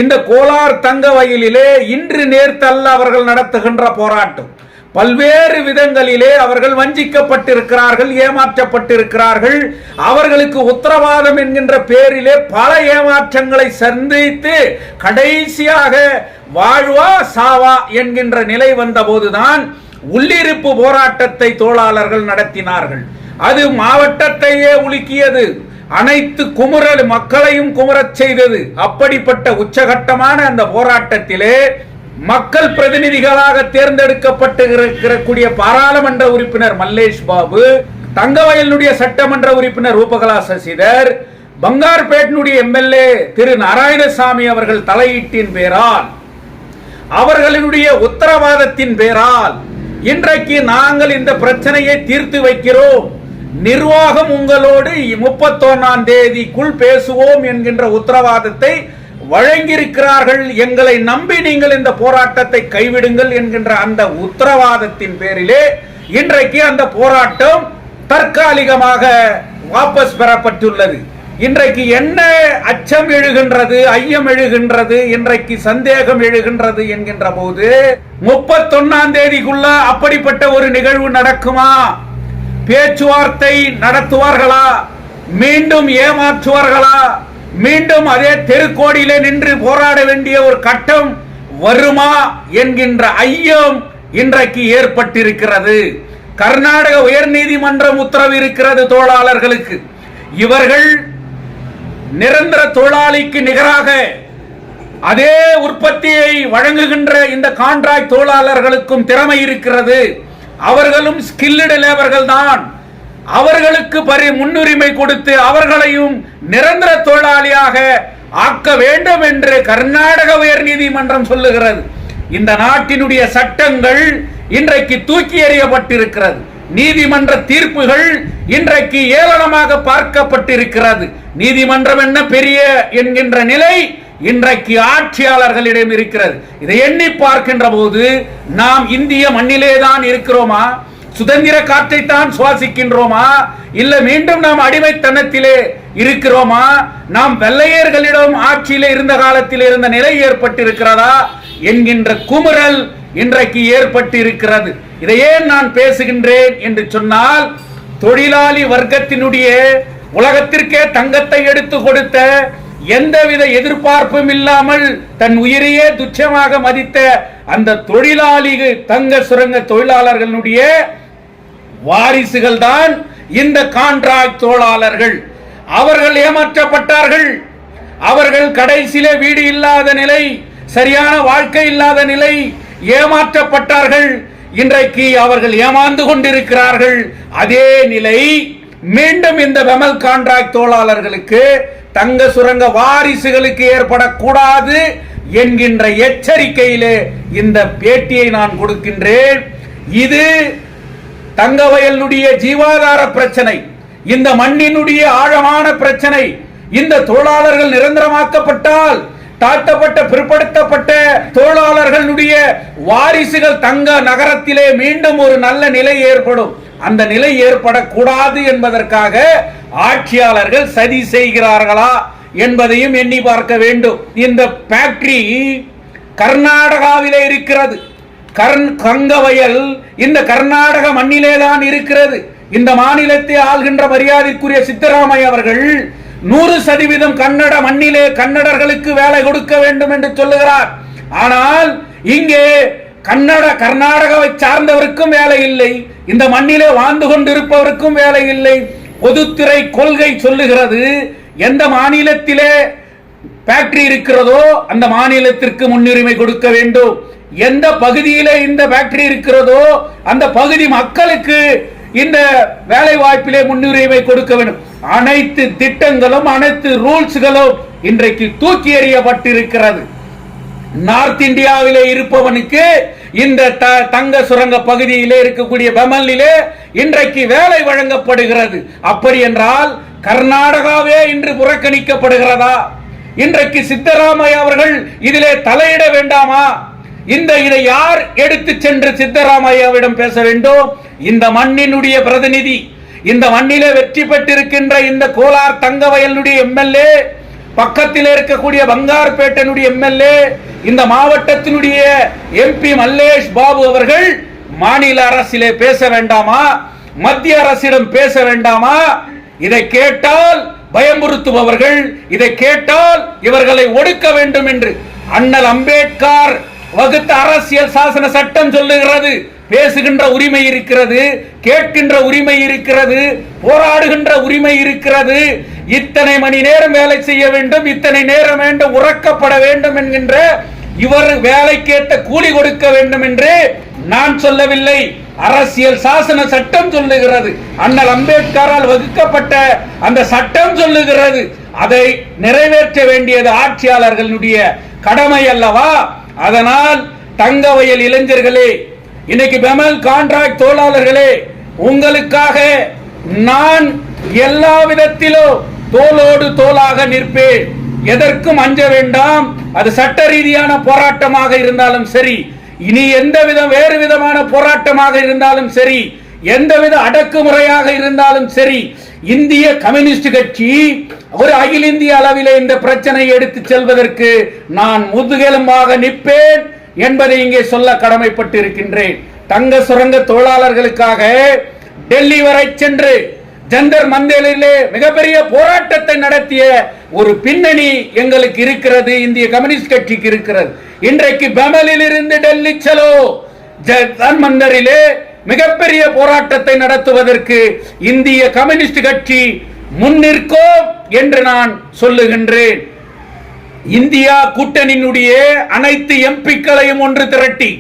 இந்த கோலார் தங்க வயலிலே இன்று நேர்த்தல்ல அவர்கள் நடத்துகின்ற போராட்டம் பல்வேறு விதங்களிலே அவர்கள் வஞ்சிக்கப்பட்டிருக்கிறார்கள், ஏமாற்றப்பட்டிருக்கிறார்கள். அவர்களுக்கு உத்தரவாதம் என்கின்ற பேரிலே பல ஏமாற்றங்களை சந்தித்து கடைசியாக வாழ்வா சாவா என்கின்ற நிலை வந்தபோதுதான் உள்ளிருப்பு போராட்டத்தை தோழாளர்கள் நடத்தினார்கள். அது மாவட்டத்தையே உலுக்கியது, அனைத்து குமுறல் மக்களையும் குமுறச் செய்தது. அப்படிப்பட்ட உச்சகட்டமான அந்த போராட்டத்திலே மக்கள் பிரதிநிதிகளாக தேர்ந்தெடுக்கப்பட்டிருக்கக்கூடிய பாராளுமன்ற உறுப்பினர் மல்லேஷ் பாபு, தங்கவயலுடைய சட்டமன்ற உறுப்பினர் ரூபகலா சசிதர், பங்கார்பேட்டினுடைய எம்எல்ஏ திரு நாராயணசாமி அவர்கள் தலையீட்டின் பேரால், அவர்களுடைய உத்தரவாதத்தின் பேரால் இன்றைக்கு நாங்கள் இந்த பிரச்சனையை தீர்த்து வைக்கிறோம், நிர்வாகம் உங்களோடு 31ஆம் தேதிக்குள் பேசுவோம் என்கின்ற உத்தரவாதத்தை வழங்கியிருக்கிறார்கள். எங்களை நம்பி நீங்கள் இந்த போராட்டத்தை கைவிடுங்கள் என்கின்ற அந்த உத்தரவாதத்தின் பேரிலே இன்றைக்கு அந்த போராட்டம் தற்காலிகமாக வாபஸ் பெறப்பட்டுள்ளது. இன்றைக்கு என்ன அச்சம் எழுகின்றது, ஐயம் எழுகின்றது, இன்றைக்கு சந்தேகம் எழுகின்றது என்கின்ற போது 31ஆம் தேதிக்குள்ள அப்படிப்பட்ட ஒரு நிகழ்வு நடக்குமா? பேச்சுவார்த்தை நடத்துவார்களா? மீண்டும் ஏமாற்றுவார்களா? மீண்டும் அதே தெருக்கோடியிலே நின்று போராட வேண்டிய ஒரு கட்டம் வருமா என்கின்ற ஐயம் இன்றைக்கு ஏற்பட்டிருக்கிறது. கர்நாடக உயர்நீதிமன்றம் உத்தரவு இருக்கிறது தொழிலாளர்களுக்கு. இவர்கள் நிரந்தர தொழிலாளிக்கு நிகராக அதே உற்பத்தியை வழங்குகின்ற இந்த கான்ட்ராக்ட் தொழிலாளர்களுக்கும் திறமை இருக்கிறது. அவர்களும் ஸ்கில்டு லேபர்கள் தான். அவர்களுக்கு முன்னுரிமை கொடுத்து அவர்களையும் நிரந்தர தொழிலாளியாக ஆக்க வேண்டும் என்று கர்நாடக உயர் நீதிமன்றம் சொல்லுகிறது. இந்த நாட்டினுடைய சட்டங்கள் இன்றைக்கு தூக்கி எறியப்பட்டிருக்கிறது. நீதிமன்ற தீர்ப்புகள் இன்றைக்கு ஏளனமாக பார்க்கப்பட்டிருக்கிறது. நீதிமன்றம் என்ன பெரிய என்கின்ற நிலை இன்றைக்கு ஆட்சியாளர்களிடம் இருக்கிறது. இதை எண்ணி பார்க்கின்ற போது நாம் இந்திய மண்ணிலே தான் இருக்கிறோமா? சுதந்திர காற்றை தான் சுவாசிக்கின்றோமா? இல்ல மீண்டும் நாம் அடிமைத்தனத்திலே இருக்கிறோமா? நாம் வெள்ளையர்களிடம் ஆட்சியிலே இருந்த காலத்தில் இருந்த நிலை ஏற்பட்டிருக்கிறதா என்கின்ற குமுறல் இன்றைக்கு ஏற்பட்டு இருக்கிறது. இதை ஏன் நான் பேசுகின்றேன் என்று சொன்னால், தொழிலாளி வர்க்கத்தினுடைய உலகத்திற்கே தங்கத்தை எடுத்து கொடுத்த, எந்தவித எதிர்பார்ப்பும் இல்லாமல் தன் உயிரையே துச்சமாக மதித்த அந்த தொழிலாளி தங்க சுரங்க தொழிலாளர்களுடைய வாரிசுகள் தான் இந்த கான்ட்ராக்ட் தொழிலாளர்கள். அவர்கள் ஏமாற்றப்பட்டார்கள். அவர்கள் கடைசியிலே வீடு இல்லாத நிலை, சரியான வாழ்க்கை இல்லாத நிலை, ஏமாற்றப்பட்டார்கள். இன்றைக்கு அவர்கள் ஏமாந்து கொண்டிருக்கிறார்கள். அதே நிலை மீண்டும் இந்த பெமல் கான்ட்ராக்ட் தொழிலாளர்களுக்கு, தங்க சுரங்க வாரிசுகளுக்கு ஏற்படக்கூடாது என்கின்ற எச்சரிக்கையிலே இந்த பேட்டியை நான் கொடுக்கின்றேன். இது தங்கவயலுடைய ஜீவாதார பிரச்சனை, இந்த மண்ணினுடைய ஆழமான பிரச்சனை. இந்த தொழிலாளர்கள் நிரந்தரமாக்கப்பட்டால் தாழ்த்தப்பட்ட பிற்படுத்தப்பட்ட தொழிலாளர்களுடைய வாரிசுகள் தங்க நகரத்திலே மீண்டும் ஒரு நல்ல நிலை ஏற்படும். அந்த நிலை ஏற்படக்கூடாது என்பதற்காக ஆட்சியாளர்கள் சதி செய்கிறார்களா என்பதையும் எண்ணி பார்க்க வேண்டும். இந்த ஃபேக்டரி கர்நாடகாவிலே இருக்கிறது. கங்கவயல் இந்த கர்நாடக மண்ணிலே தான் இருக்கிறது. இந்த மாநிலத்தை ஆள்கின்ற மரியாதைக்குரிய சித்தராமையா அவர்கள் 100% கன்னட மண்ணிலே கன்னடர்களுக்கு வேலை கொடுக்க வேண்டும் என்று சொல்லுகிறார். ஆனால் இங்கே கர்நாடகாவை சார்ந்தவருக்கும் வேலை இல்லை, இந்த மண்ணிலே வாழ்ந்து கொண்டிருப்பவருக்கும் வேலை இல்லை. பொதுத்துறை கொள்கை சொல்லுகிறது, எந்த மாநிலத்திலே ஃபேக்டரி இருக்கிறதோ அந்த மாநிலத்திற்கு முன்னுரிமை கொடுக்க வேண்டும். எந்த பகுதியிலே இந்த ஃபேக்டரி இருக்கிறதோ அந்த பகுதி மக்களுக்கு இந்த வேலை வாய்ப்பிலே முன்னுரிமை கொடுக்க வேண்டும். அனைத்து திட்டங்களும் அனைத்து ரூல்ஸ்களும் இன்றைக்கு தூக்கி எறியப்பட்டிருக்கிறது. நார்த் இந்தியாவிலே இருப்பவனுக்கு இந்த தங்க சுரங்க பகுதியிலே இருக்கக்கூடிய பெமலிலே இன்றைக்கு வேலை வழங்கப்படுகிறது. அப்படி என்றால் கர்நாடகாவே இன்று புறக்கணிக்கப்படுகிறதா? இன்றைக்கு சித்தராமையா அவர்கள் இதிலே தலையிட வேண்டாமா? இதை யார் எடுத்து சென்று சித்தராமையாவிடம் பேச வேண்டும்? இந்த மண்ணினுடைய பிரதிநிதி, இந்த மண்ணிலே வெற்றி பெற்றிருக்கின்ற இந்த கோலார் தங்கவயலுடைய எம்எல்ஏ பக்கத்தில் இருக்கக்கூடிய பங்கார்பேட்டனுடைய எம்எல்ஏ, இந்த மாவட்டத்தினுடைய எம்பி மல்லேஷ் பாபு அவர்கள் மாநில அரசிலே பேச வேண்டாமா? மத்திய அரசிடம் பேச வேண்டாமா? இதை கேட்டால் பயமுறுத்துபவர்கள், இதை கேட்டால் இவர்களை ஒடுக்க வேண்டும் என்று அண்ணல் அம்பேத்கர் வகுத்த அரசியல் சாசன சட்டம் சொல்லுகிறது. பேசுகின்ற உரிமை இருக்கிறது, கேட்கின்ற உரிமை இருக்கிறது, போராடுகின்ற உரிமை இருக்கிறது. இத்தனை மணி நேரம் வேலை செய்ய வேண்டும், இத்தனை நேரம் வேண்டும், உறக்கப்பட வேண்டும் என்கின்ற இவர் வேலைக்கேற்ற கூலி கொடுக்க வேண்டும் என்று நான் சொல்லவில்லை. அரசியல் சாசன சட்டம் சொல்லுகிறது. அண்ணல் அம்பேத்கரால் வகுக்கப்பட்ட அந்த சட்டம் சொல்லுகிறது. அதை நிறைவேற்ற வேண்டியது ஆட்சியாளர்களுடைய கடமை அல்லவா? அதனால் தங்கவயல் இளைஞர்களே, இன்னைக்கு பெமல் கான்ட்ராக்ட் தொழிலாளர்களே, உங்களுக்காக நான் எல்லா விதத்திலும் தோளோடு தோளாக நிற்பேன். எதற்கும் அஞ்ச வேண்டாம். அது சட்ட ரீதியான போராட்டமாக இருந்தாலும் சரி, இனி வேறு விதமான போராட்டமாக இருந்தாலும் சரி, எந்தவித அடக்குமுறையாக இருந்தாலும் சரி, இந்திய கம்யூனிஸ்ட் கட்சி ஒரு அகில இந்திய அளவிலே இந்த பிரச்சனையை எடுத்து செல்வதற்கு நான் முதுகெலும்பாக நிற்பேன் என்பதை இங்கே சொல்ல கடமைப்பட்டு இருக்கின்றேன். தங்க சுரங்க தொழிலாளர்களுக்காக டெல்லி வரை சென்று ஜந்தர் மந்தரிலே மிகப்பெரிய போராட்டத்தை நடத்திய ஒரு பின்னணி எங்களுக்கு இருக்கிறது, இந்திய கம்யூனிஸ்ட் கட்சிக்கு இருக்கிறது. இன்றைக்கு பெமலில் இருந்து டெல்லி செலோ ஜந்தர் மந்தரிலே மிகப்பெரிய போராட்டத்தை நடத்துவதற்கு இந்திய கம்யூனிஸ்ட் கட்சி முன்னிற்கும் என்று நான் சொல்லுகின்றேன். இந்தியா கூட்டணியினுடைய அனைத்து எம்பிக்களையும் ஒன்று திரட்டி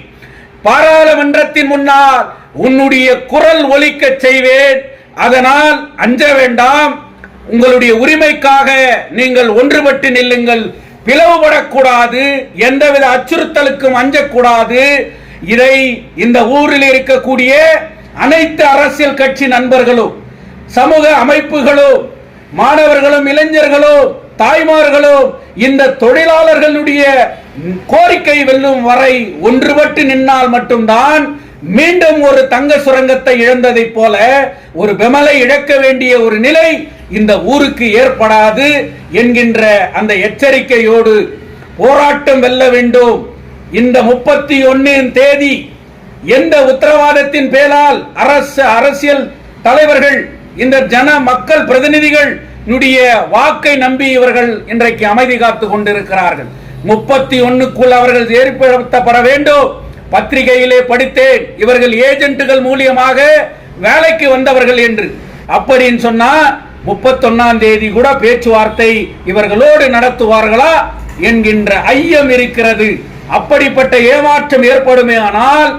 பாராளுமன்றத்தின் முன்னால் உன்னுடைய குரல் ஒலிக்க செய்வேன். அதனால் அஞ்ச வேண்டாம். உங்களுடைய உரிமைக்காக நீங்கள் ஒன்றுபட்டு நில்லுங்கள். பிளவுபடக்கூடாது, எந்தவித அச்சுறுத்தலுக்கும் அஞ்சக்கூடாது. இதை இந்த ஊரில் இருக்கக்கூடிய அனைத்து அரசியல் கட்சி நண்பர்களும், சமூக அமைப்புகளும், மாணவர்களும், இளைஞர்களும், தாய்மார்களும் இந்த தொழிலாளர்களுடைய கோரிக்கை வெல்லும் வரை ஒன்றுபட்டு நின்னால் மட்டும்தான் மீண்டும் ஒரு தங்க சுரங்கத்தை இழந்ததை போல ஒரு பெமலை இழக்க வேண்டிய ஒரு நிலை இந்த ஊருக்கு ஏற்படாது என்கின்ற அந்த எச்சரிக்கையோடு போராட்டம் வெல்ல வேண்டும். இந்த 31 தேதி எந்த உத்தரவாதத்தின் பேரால் அரசியல் தலைவர்கள், இந்த ஜன மக்கள் பிரதிநிதிகள் வாக்கை நம்பி இவர்கள் இன்றைக்கு அமைதி காத்துக் கொண்டிருக்கிறார்கள். 31க்குள் அவர்கள் ஏற்படுத்தப்பட வேண்டும். பத்திரிகையிலே படித்தேன், இவர்கள் ஏஜென்ட்டுகள் மூலியமாக வேலைக்கு வந்தவர்கள் என்று. அப்படின்னு சொன்னா 31ஆம் தேதி கூட பேச்சுவார்த்தை இவர்களோடு நடத்துவார்களா என்கின்ற ஐயம் இருக்கிறது. அப்படிப்பட்ட ஏமாற்றம் ஏற்படுமே ஆனால்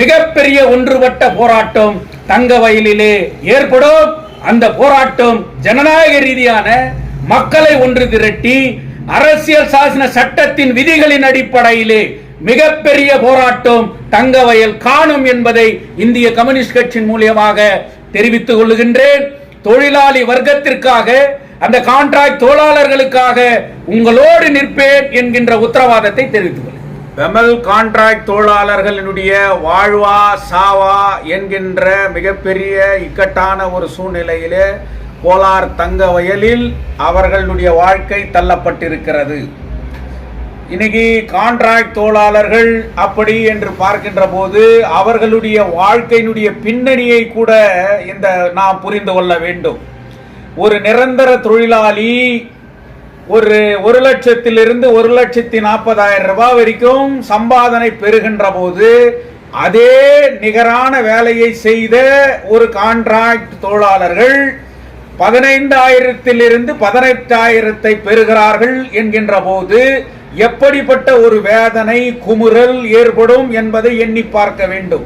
மிகப்பெரிய ஒன்றுபட்ட போராட்டம் தங்க வயலிலே ஏற்படும். அந்த போராட்டம் ஜனநாயக ரீதியான மக்களை ஒன்று திரட்டி அரசியல் சாசன சட்டத்தின் விதிகளின் அடிப்படையிலே மிகப்பெரிய போராட்டம் தங்க வயல் காணும் என்பதை இந்திய கம்யூனிஸ்ட் கட்சியின் மூலமாக தெரிவித்துக் கொள்கின்றேன். தொழிலாளி வர்க்கத்திற்காக, அந்த கான்ட்ராக்ட் தொழிலாளர்களுக்காக உங்களோடு நிற்பேன் என்கின்ற உத்தரவாதத்தை தெரிவித்துக் கொள்கிறேன். பெமல் கான்ட்ராக்ட் தொழிலாளர்களுடைய வாழ்வா சாவா என்கின்ற மிகப்பெரிய இக்கட்டான ஒரு சூழ்நிலையிலே கோலார் தங்க வயலில் அவர்களுடைய வாழ்க்கை தள்ளப்பட்டிருக்கிறது. இன்னைக்கு கான்ட்ராக்ட் தொழிலாளர்கள் அப்படி என்று பார்க்கின்ற போது அவர்களுடைய வாழ்க்கையினுடைய பின்னணியை கூட நாம் புரிந்து கொள்ள வேண்டும். ஒரு நிரந்தர தொழிலாளி ஒரு 1,00,000 1,40,000 ரூபாய் வரைக்கும் சம்பாதனை பெறுகின்ற போது அதே நிகரான வேலையை செய்த ஒரு கான்ட்ராக்ட் தொழிலாளர்கள் 15,000 18,000 பெறுகிறார்கள் என்கின்ற போது எப்படிப்பட்ட ஒரு வேதனை குமுறல் ஏற்படும் என்பதை எண்ணி பார்க்க வேண்டும்.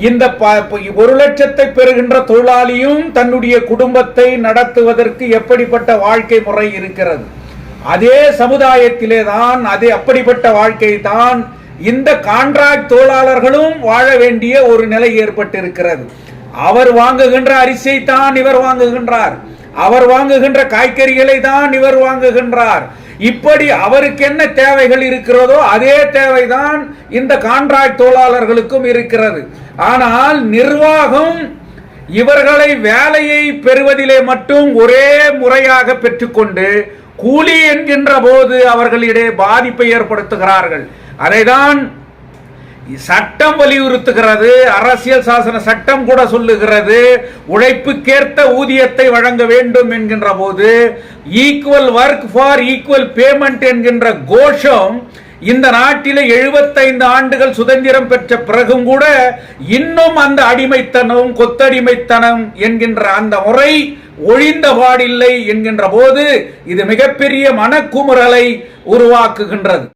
இந்த 1,00,000 பெறுகின்ற தொழிலாளியும் தன்னுடைய குடும்பத்தை நடத்துவதற்கு எப்படிப்பட்ட வாழ்க்கை முறை இருக்கிறது. அதே சமுதாயத்திலே தான் அப்படிப்பட்ட வாழ்க்கை தான் இந்த கான்ட்ராக்ட் தொழிலாளர்களும் வாழ வேண்டிய ஒரு நிலை ஏற்பட்டிருக்கிறது. அவர் வாங்குகின்ற அரிசியை தான் இவர் வாங்குகின்றார், அவர் வாங்குகின்ற காய்கறிகளை தான் இவர் வாங்குகின்றார். இப்படி அவருக்கு என்ன தேவைகள் இருக்கிறதோ அதே தேவைதான் இந்த கான்ட்ராக்ட் தொழிலாளர்களுக்கும் இருக்கிறது. ஆனால் நிர்வாகம் இவர்களை வேலையை பெறுவதிலே மட்டும் ஒரே முறையாக பெற்றுக்கொண்டு கூலி என்கின்ற போது அவர்களிடையே பாதிப்பை ஏற்படுத்துகிறார்கள். அதைதான் சட்டம் வலியுறுத்துகிறது. அரசியல் சாசன சட்டம் கூட சொல்லுகிறது, உழைப்புக்கேற்ற ஊதியத்தை வழங்க வேண்டும் என்கின்ற போது equal work for equal payment என்கின்ற கோஷம் இந்த நாட்டிலே 75 ஆண்டுகள் சுதந்திரம் பெற்ற பிறகும் கூட இன்னும் அந்த அடிமைத்தனம், கொத்தடிமைத்தனம் என்கின்ற அந்த முறை ஒழிந்த பாடில்லை என்கின்ற போது இது மிகப்பெரிய மனக்குமுறலை உருவாக்குகின்றது.